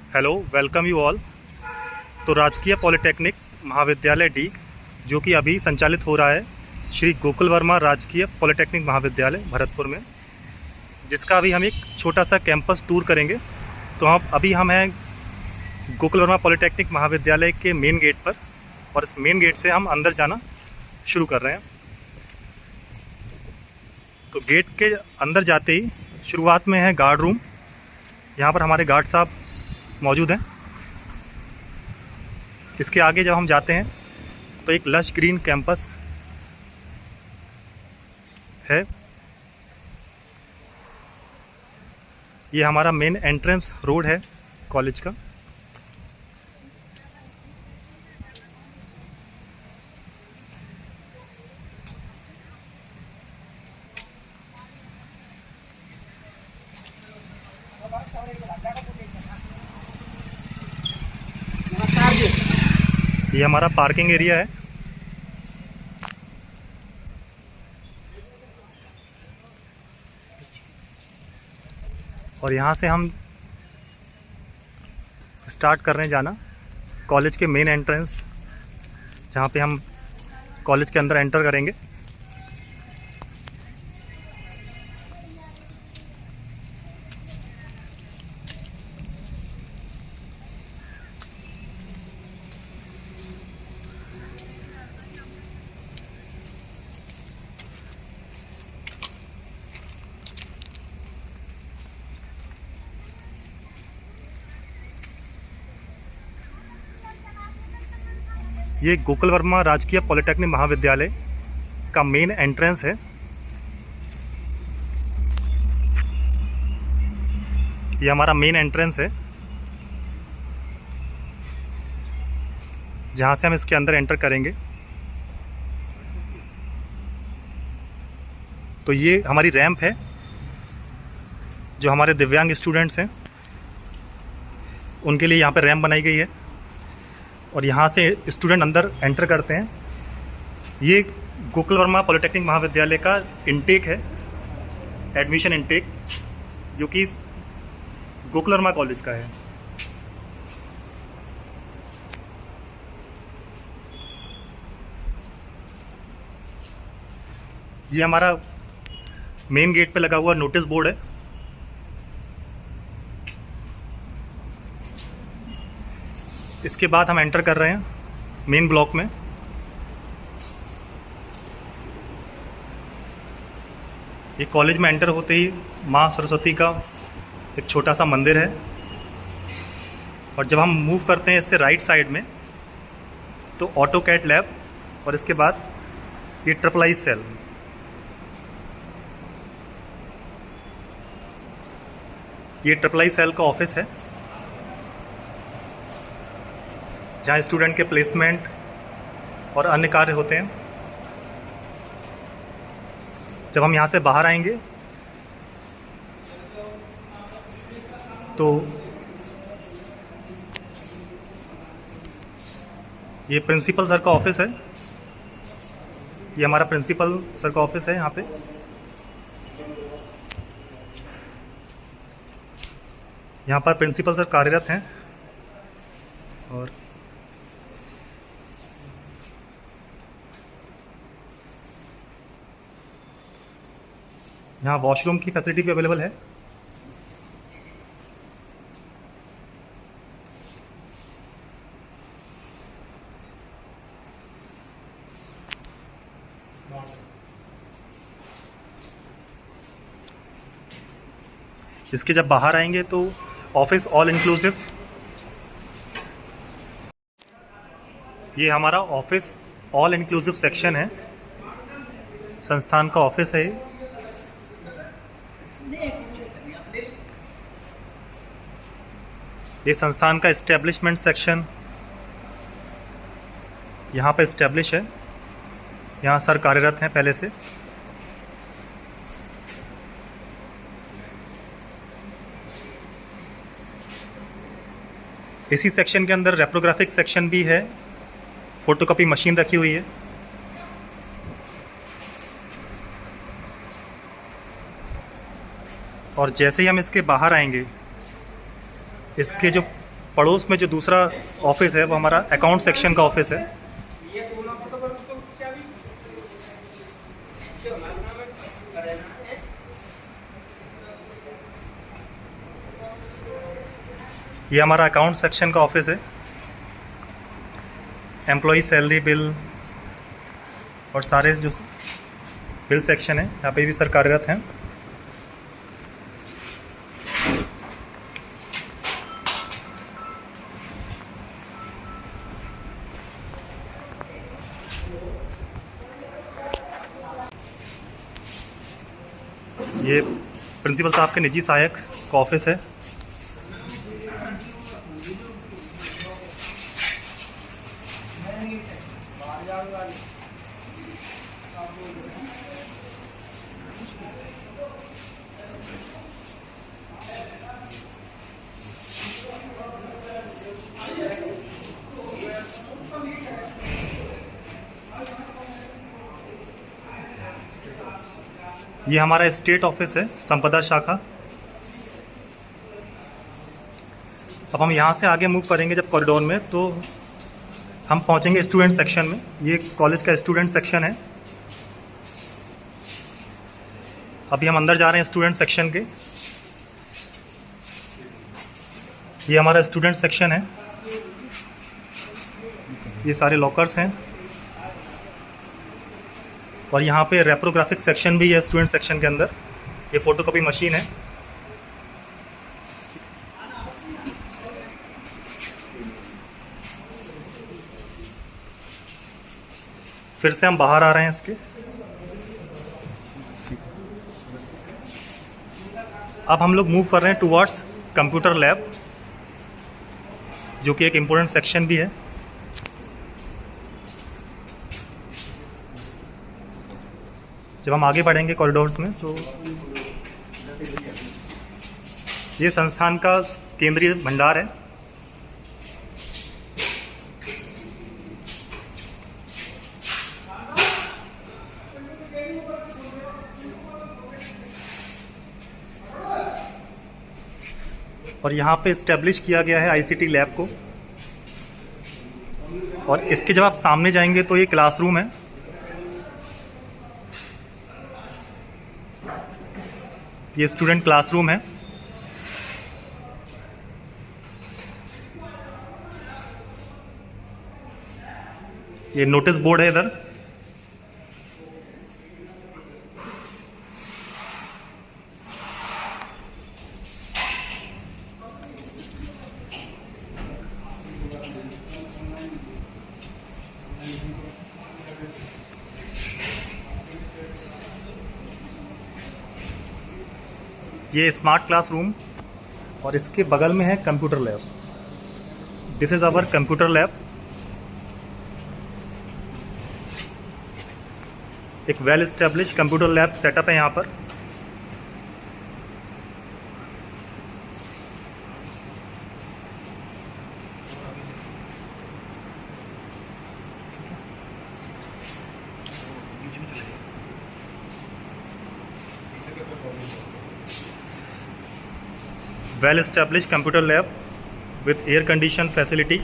Hello, welcome you all. तो राजकीय polytechnic महाविद्यालय डी, जो कि अभी संचालित हो रहा है श्री गोकुल वर्मा राजकीय पॉलिटेक्निक महाविद्यालय भरतपुर में, जिसका अभी हम एक छोटा सा कैंपस टूर करेंगे। तो हम हैं गोकुल वर्मा पॉलिटेक्निक महाविद्यालय के मेन गेट पर, और इस मेन गेट से हम अंदर जाना शुरू कर रहे हैं। तो गेट के अंदर जाते ही शुरुआत में है गार्ड रूम। यहाँ पर हमारे गार्ड साहब मौजूद हैं। इसके आगे जब हम जाते हैं तो एक लश ग्रीन कैंपस है। ये हमारा मेन एंट्रेंस रोड है कॉलेज का। ये हमारा पार्किंग एरिया है। और यहाँ से हम स्टार्ट कर रहे हैं जाना कॉलेज के मेन एंट्रेंस, जहाँ पे हम कॉलेज के अंदर एंटर करेंगे। ये गोकुल वर्मा राजकीय पॉलिटेक्निक महाविद्यालय का मेन एंट्रेंस है। ये हमारा मेन एंट्रेंस है, जहाँ से हम इसके अंदर एंटर करेंगे। तो ये हमारी रैंप है, जो हमारे दिव्यांग स्टूडेंट्स हैं उनके लिए यहाँ पर रैंप बनाई गई है, और यहाँ से स्टूडेंट अंदर एंटर करते हैं। ये गोकुल वर्मा पॉलिटेक्निक महाविद्यालय का इनटेक है, एडमिशन इनटेक, जो कि गोकुल वर्मा कॉलेज का है। ये हमारा मेन गेट पे लगा हुआ नोटिस बोर्ड है। इसके बाद हम एंटर कर रहे हैं मेन ब्लॉक में। ये कॉलेज में एंटर होते ही माँ सरस्वती का एक छोटा सा मंदिर है। और जब हम मूव करते हैं इससे राइट साइड में, तो ऑटो कैड लैब, और इसके बाद ये ट्रिपल सेल। ये ट्रिपल सेल का ऑफिस है, जहाँ स्टूडेंट के प्लेसमेंट और अन्य कार्य होते हैं। जब हम यहाँ से बाहर आएंगे तो ये प्रिंसिपल सर का ऑफिस है। ये हमारा प्रिंसिपल सर का ऑफिस है। यहाँ पे यहाँ पर प्रिंसिपल सर कार्यरत हैं। और यहाँ वॉशरूम की फैसिलिटी भी अवेलेबल है। इसके जब बाहर आएंगे तो ऑफिस ऑल इंक्लूसिव। ये हमारा ऑफिस ऑल इंक्लूसिव सेक्शन है, संस्थान का ऑफिस है। ये संस्थान का इस्टेब्लिशमेंट सेक्शन यहाँ पे इस्टेब्लिश है। यहाँ सर कार्यरत हैं पहले से। इसी सेक्शन के अंदर रेप्रोग्राफिक सेक्शन भी है, फोटोकॉपी मशीन रखी हुई है। और जैसे ही हम इसके बाहर आएंगे, इसके जो पड़ोस में जो दूसरा ऑफिस है वो हमारा अकाउंट सेक्शन का ऑफिस है। ये हमारा अकाउंट सेक्शन का ऑफिस है। एम्प्लॉय सैलरी बिल और सारे जो बिल सेक्शन है यहाँ पे भी सर कार्यरत हैं। ये प्रिंसिपल साहब के निजी सहायक का ऑफिस है। ये हमारा स्टेट ऑफिस है, संपदा शाखा। अब हम यहाँ से आगे मूव करेंगे जब कॉरिडोर में, तो हम पहुँचेंगे स्टूडेंट सेक्शन में। ये कॉलेज का स्टूडेंट सेक्शन है। अभी हम अंदर जा रहे हैं स्टूडेंट सेक्शन के। ये हमारा स्टूडेंट सेक्शन है। ये सारे लॉकर्स हैं और यहाँ पे रेप्रोग्राफिक सेक्शन भी है स्टूडेंट सेक्शन के अंदर। ये फ़ोटोकॉपी मशीन है। फिर से हम बाहर आ रहे हैं इसके। अब हम लोग मूव कर रहे हैं टुवर्ड्स कंप्यूटर लैब, जो कि एक इम्पोर्टेंट सेक्शन भी है। जब हम आगे बढ़ेंगे कॉरिडोर्स में, तो ये संस्थान का केंद्रीय भंडार है। और यहाँ पे इस्टेब्लिश किया गया है आईसीटी लैब को। और इसके जब आप सामने जाएंगे तो ये क्लासरूम है। ये स्टूडेंट क्लासरूम है। ये नोटिस बोर्ड है इधर। ये स्मार्ट क्लासरूम और इसके बगल में है computer lab. This is our computer lab. एक well establish computer lab setup है यहाँ पर। Well establish computer lab with air condition facility.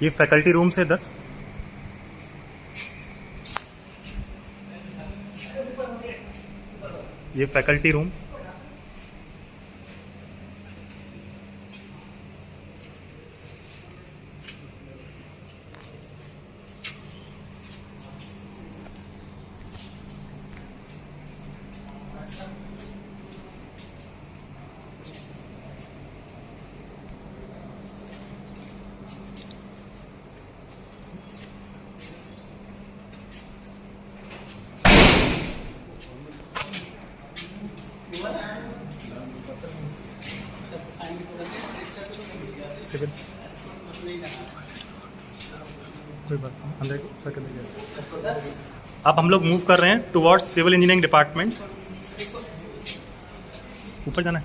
ये फैकल्टी रूम से इधर। ये फैकल्टी रूम। कोई बात नहीं, अंदर सर्कल देखिए। अब हम लोग मूव कर रहे हैं टुवर्ड्स सिविल इंजीनियरिंग डिपार्टमेंट। ऊपर जाना है,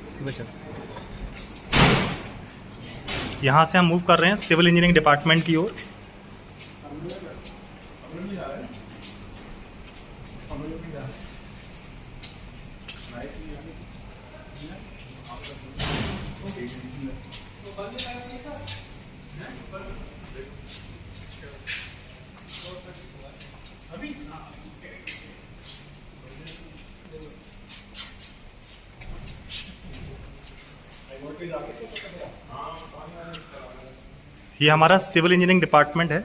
सिविल चल। यहाँ से हम मूव कर रहे हैं सिविल इंजीनियरिंग डिपार्टमेंट की ओर। ये हमारा सिविल इंजीनियरिंग डिपार्टमेंट है।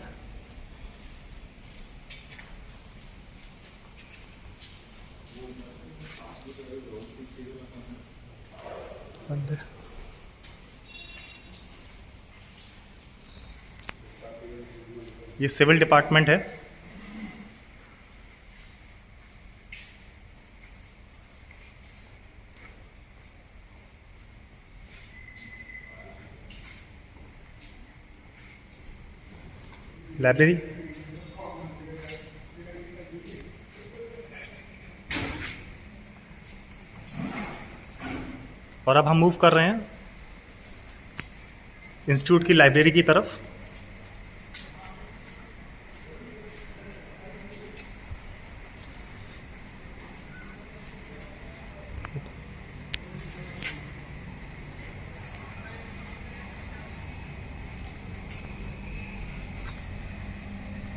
ये सिविल डिपार्टमेंट है। लाइब्रेरी, और अब हम मूव कर रहे हैं इंस्टीट्यूट की लाइब्रेरी की तरफ।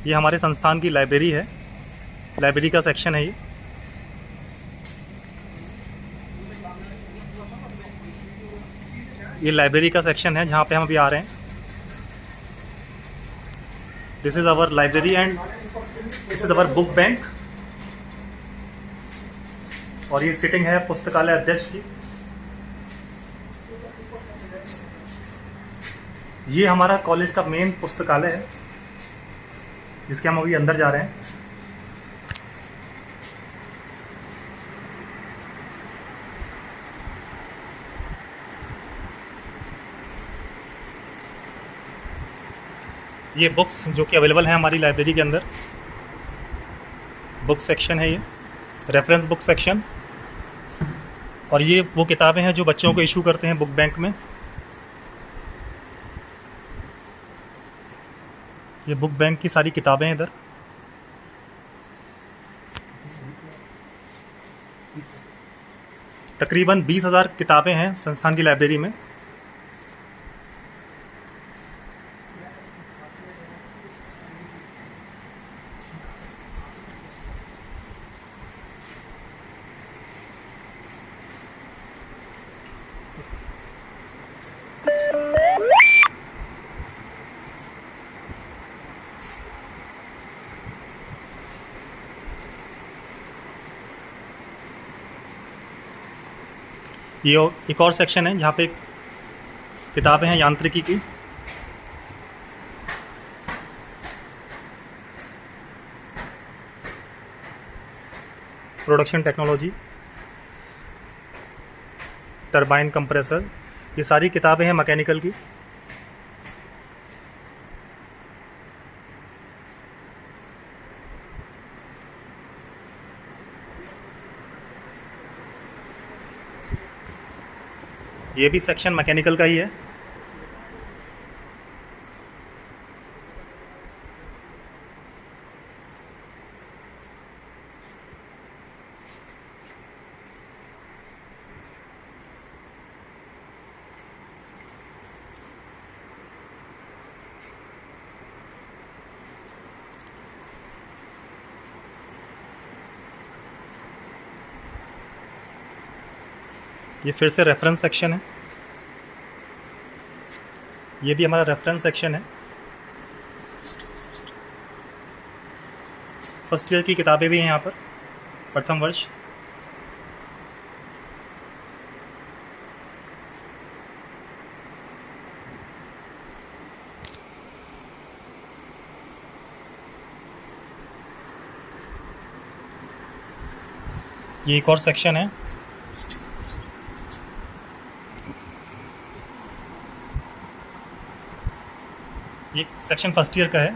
ये हमारे संस्थान की लाइब्रेरी है, लाइब्रेरी का सेक्शन है ये। ये लाइब्रेरी का सेक्शन है जहाँ पे हम अभी आ रहे हैं। This is our library and this is our book bank. और ये सिटिंग है पुस्तकालय अध्यक्ष की। ये हमारा कॉलेज का मेन पुस्तकालय है जिसके हम अभी अंदर जा रहे हैं। ये बुक्स जो कि अवेलेबल हैं हमारी लाइब्रेरी के अंदर, बुक सेक्शन है ये, रेफरेंस बुक सेक्शन। और ये वो किताबें हैं जो बच्चों को इशू करते हैं बुक बैंक में। ये बुक बैंक की सारी किताबें हैं इधर। तकरीबन 20,000 किताबें हैं संस्थान की लाइब्रेरी में। ये एक और सेक्शन है जहाँ पे किताबें हैं यांत्रिकी की। प्रोडक्शन टेक्नोलॉजी, टरबाइन कंप्रेसर, ये सारी किताबें हैं मैकेनिकल की। ये भी सेक्शन मैकेनिकल का ही है। ये फिर से रेफरेंस सेक्शन है। ये भी हमारा रेफरेंस सेक्शन है। फर्स्ट ईयर की किताबें भी हैं यहाँ पर, प्रथम वर्ष। ये एक और सेक्शन है। सेक्शन फर्स्ट ईयर का है।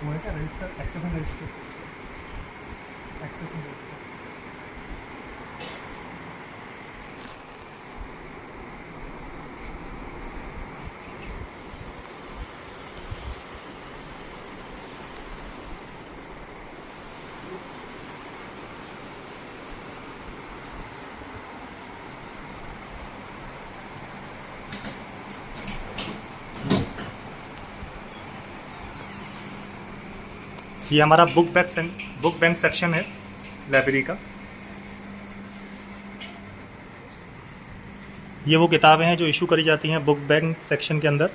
वो है क्या register, access and register, access and register. ये हमारा बुक बैंक सेक्शन है लाइब्रेरी का। ये वो किताबें हैं जो इशू करी जाती हैं बुक बैंक सेक्शन के अंदर,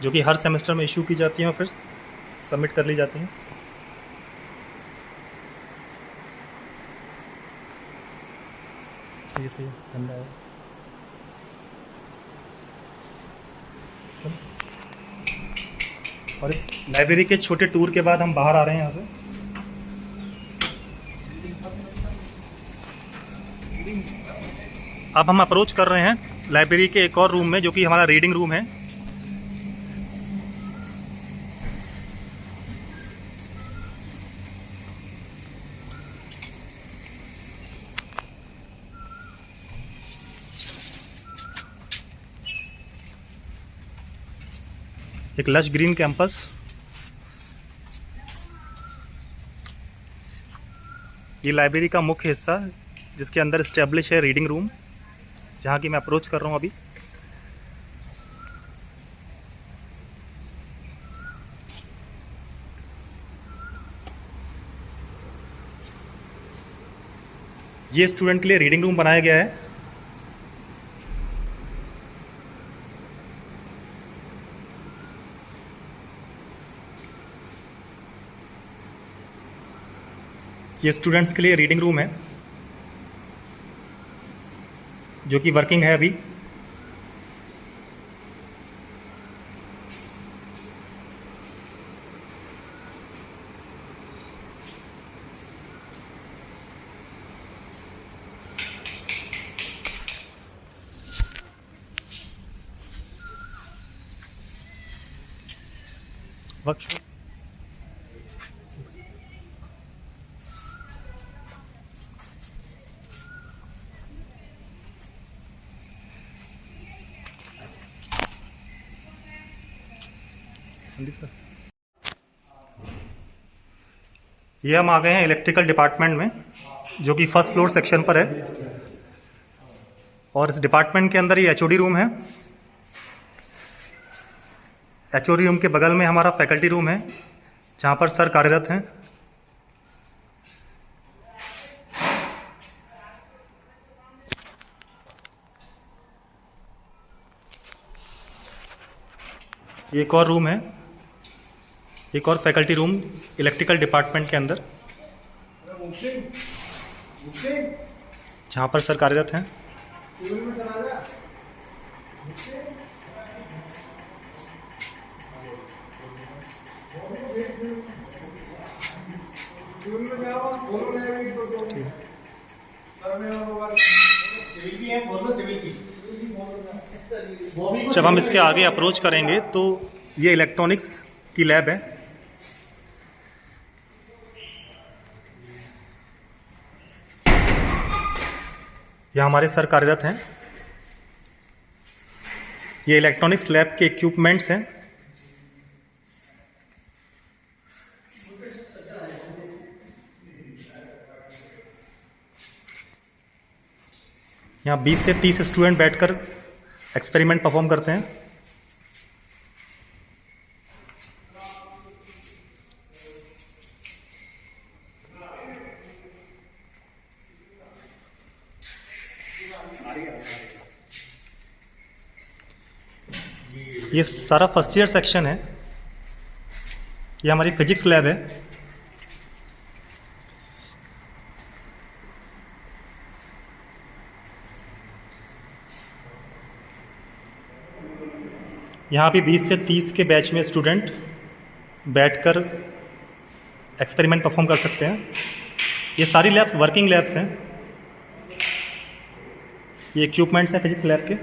जो कि हर सेमेस्टर में इशू की जाती हैं और फिर सबमिट कर ली जाती हैं। ये सही ठंडा है। और इस लाइब्रेरी के छोटे टूर के बाद हम बाहर आ रहे हैं यहाँ से। अब हम अप्रोच कर रहे हैं लाइब्रेरी के एक और रूम में, जो कि हमारा रीडिंग रूम है। एक लश ग्रीन कैंपस। ये लाइब्रेरी का मुख्य हिस्सा, जिसके अंदर इस्टेब्लिश है रीडिंग रूम, जहाँ की मैं अप्रोच कर रहा हूँ अभी। ये स्टूडेंट के लिए रीडिंग रूम बनाया गया है। ये स्टूडेंट्स के लिए रीडिंग रूम है, जो कि वर्किंग है अभी। वर्कशॉप संदीप सर, ये हम आ गए हैं इलेक्ट्रिकल डिपार्टमेंट में, जो कि फर्स्ट फ्लोर सेक्शन पर है। और इस डिपार्टमेंट के अंदर ये एचओडी रूम है। एचओडी रूम के बगल में हमारा फैकल्टी रूम है, जहाँ पर सर कार्यरत हैं। ये एक और रूम है, एक और फैकल्टी रूम इलेक्ट्रिकल डिपार्टमेंट के अंदर, जहाँ पर सर कार्यरत हैं। जब हम इसके आगे अप्रोच करेंगे तो ये इलेक्ट्रॉनिक्स की लैब है। यहाँ हमारे सर कार्यरत हैं। ये इलेक्ट्रॉनिक्स लैब के इक्विपमेंट्स हैं। यहाँ 20 से 30 स्टूडेंट बैठकर एक्सपेरिमेंट परफॉर्म करते हैं। ये सारा फर्स्ट ईयर सेक्शन है। ये हमारी फिजिक्स लैब है। यहाँ भी 20 से 30 के बैच में स्टूडेंट बैठकर एक्सपेरिमेंट परफॉर्म कर सकते हैं। ये सारी लैब्स वर्किंग लैब्स हैं। ये इक्विपमेंट्स हैं फिजिक्स लैब के।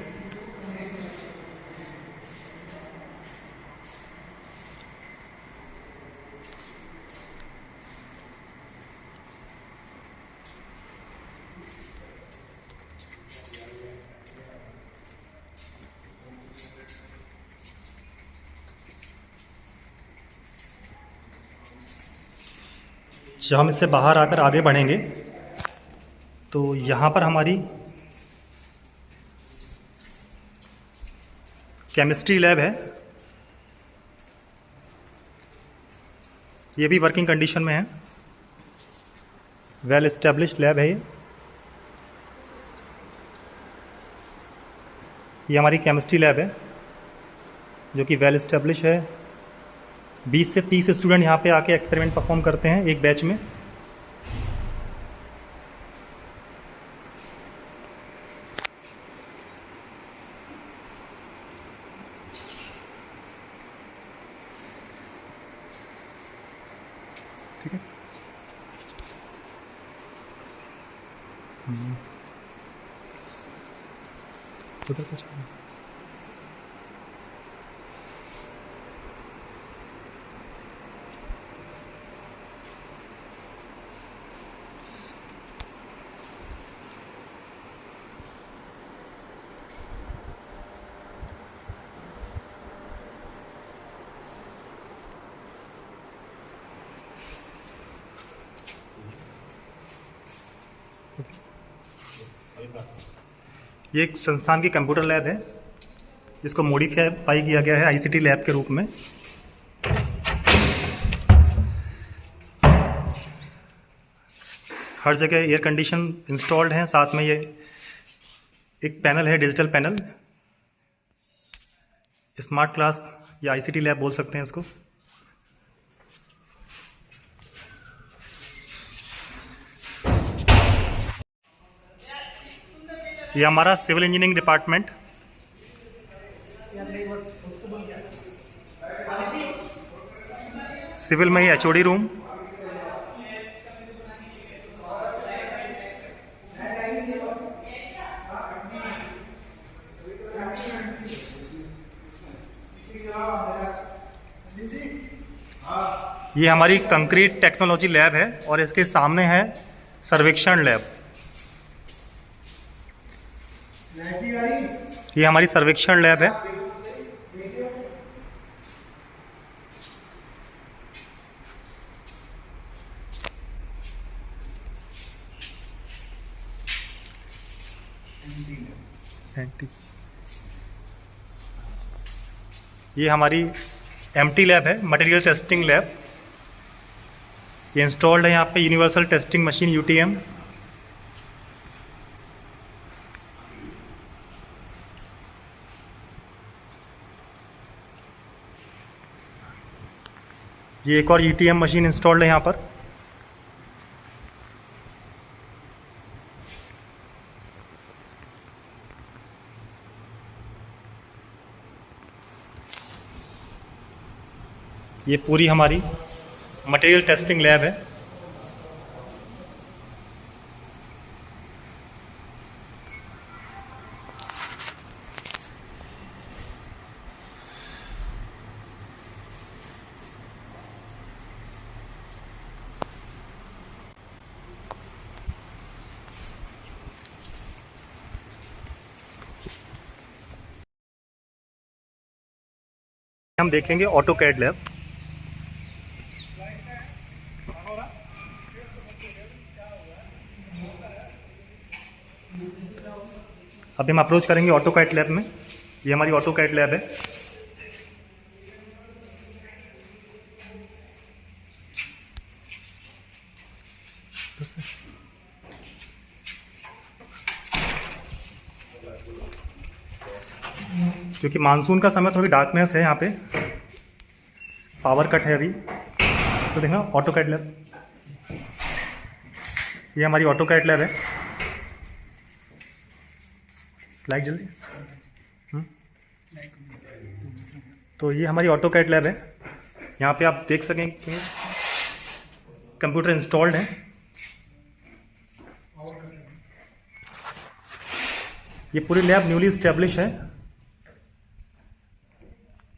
जब हम इससे बाहर आकर आगे बढ़ेंगे तो यहाँ पर हमारी केमिस्ट्री लैब है। ये भी वर्किंग कंडीशन में है। वेल एस्टेब्लिश्ड लैब है ये हमारी केमिस्ट्री लैब है जो कि वेल एस्टेब्लिश है। 20 से 30 स्टूडेंट यहाँ पे आके एक्सपेरिमेंट परफॉर्म करते हैं एक बैच में। ठीक है। उधर कुछ ये एक संस्थान की कंप्यूटर लैब है जिसको मॉडिफाई किया गया है आईसीटी लैब के रूप में। हर जगह एयर कंडीशन इंस्टॉल्ड है। साथ में ये एक पैनल है, डिजिटल पैनल। स्मार्ट क्लास या आईसीटी लैब बोल सकते हैं इसको। ये हमारा सिविल इंजीनियरिंग डिपार्टमेंट। सिविल में ही एचओडी रूम। ये हमारी कंक्रीट टेक्नोलॉजी लैब है और इसके सामने है सर्वेक्षण लैब। ये हमारी सर्वेक्षण लैब है। ये हमारी एमटी लैब है, मटेरियल टेस्टिंग लैब। ये इंस्टॉल्ड है यहाँ पे यूनिवर्सल टेस्टिंग मशीन यूटीएम। ये एक और यूटीएम मशीन इंस्टॉल्ड है यहाँ पर। ये पूरी हमारी मटेरियल टेस्टिंग लैब है। हम देखेंगे ऑटोकैड लैब। अभी हम अप्रोच करेंगे ऑटोकैड लैब में। ये हमारी ऑटोकैड लैब है। क्योंकि मानसून का समय, थोड़ी डार्कनेस है यहाँ पे, पावर कट है अभी, तो देखना ऑटोकैड लैब। ये हमारी ऑटोकैड लैब है। लाइट जल्दी। तो ये हमारी ऑटो कैड लैब है। यहाँ पे आप देख सकें कि कंप्यूटर इंस्टॉल्ड है। ये पूरी लैब न्यूली इस्टेब्लिश है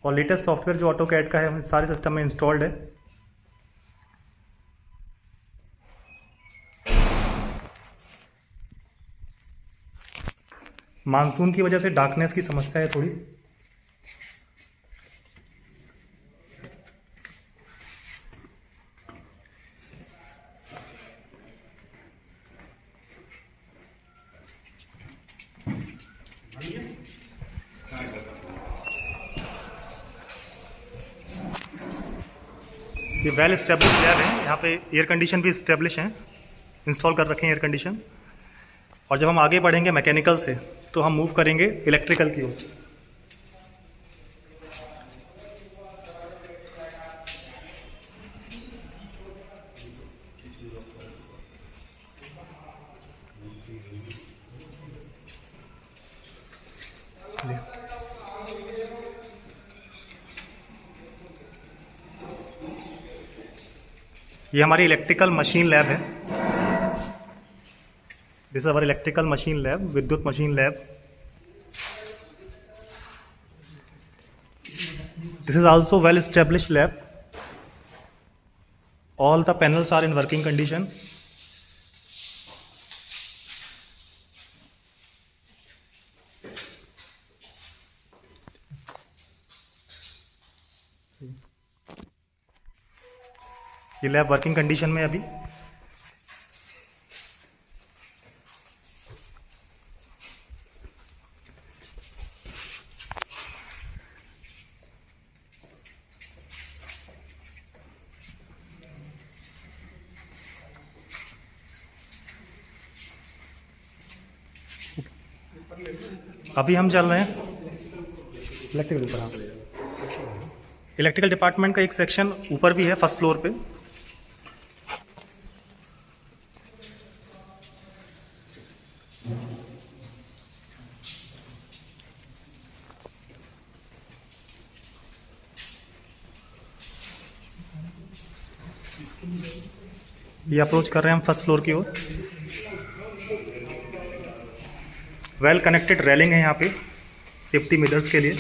और लेटेस्ट सॉफ्टवेयर जो ऑटो कैड का है सारे सिस्टम में इंस्टॉल्ड है। मानसून की वजह से डार्कनेस की समस्या है थोड़ी। ये वेल इस्टेब्लिश लैब है। यहाँ पे एयर कंडीशन भी इस्टेब्लिश हैं, इंस्टॉल कर रखे हैं एयर कंडीशन। और जब हम आगे बढ़ेंगे मैकेनिकल से तो हम मूव करेंगे इलेक्ट्रिकल की ओर। ये हमारी इलेक्ट्रिकल मशीन लैब है। This is our electrical machine lab, विद्युत machine lab. This is also well established lab. All the panels are in working condition. ये लैब वर्किंग कंडीशन में अभी। अभी हम चल रहे हैं इलेक्ट्रिकल ऊपर। हाँ, इलेक्ट्रिकल डिपार्टमेंट का एक सेक्शन ऊपर भी है, फर्स्ट फ्लोर पे। ये अप्रोच कर रहे हैं हम फर्स्ट फ्लोर की ओर। वेल कनेक्टेड रेलिंग है यहाँ पे सेफ्टी मेजर्स के लिए।